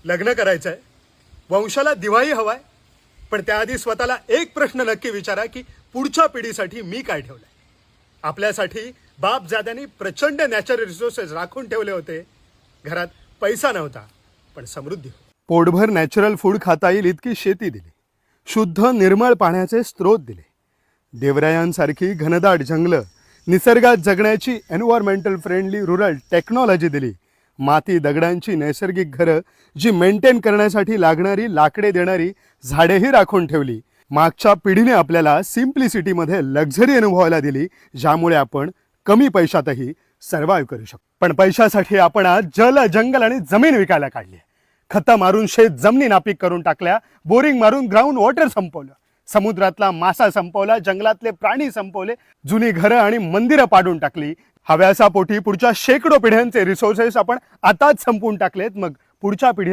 लग्न करायचंय, वंशाला दिवाळी हवाय, पण त्याआधी स्वतःला एक प्रश्न नक्की विचारा की पुढच्या पिढीसाठी मी काय ठेवलंय. आपल्यासाठी बापजाद्यांनी प्रचंड नॅचरल रिसोर्सेस राखून ठेवले होते. घरात पैसा नव्हता पण समृद्धी होती. पोटभर नॅचरल फूड खाता येईल इतकी शेती दिली, शुद्ध निर्मळ पाण्याचे स्रोत दिले, देवरायांसारखी घनदाट जंगलं, निसर्गात जगण्याची एन्व्हायरमेंटल फ्रेंडली रुरल टेक्नॉलॉजी दिली, माती दगडांची नैसर्गिक घरं जी मेंटेन करण्यासाठी लागणारी लाकडे देणारी झाडेही राखून ठेवली. मागच्या पिढीने आपल्याला सिम्प्लिसिटीमध्ये लक्झरी अनुभवायला दिली, ज्यामुळे आपण कमी पैशातही सर्व्हाइव्ह करू शकतो. पण पैशासाठी आपण आज जल, जंगल आणि जमीन विकायला काढली. खतं मारून शेत जमिनी नापीक करून टाकल्या, बोरिंग मारून ग्राउंड वॉटर संपवलं, समुद्रातला मासा संपवला, जंगलातले प्राणी संपवले, जुनी घरं आणि मंदिरं पाडून टाकली. हव्यासापोटी पुढच्या शेकडो पिढ्यांचे रिसोर्सेस आपण आताच संपवून टाकलेत. मग पुढच्या पिढी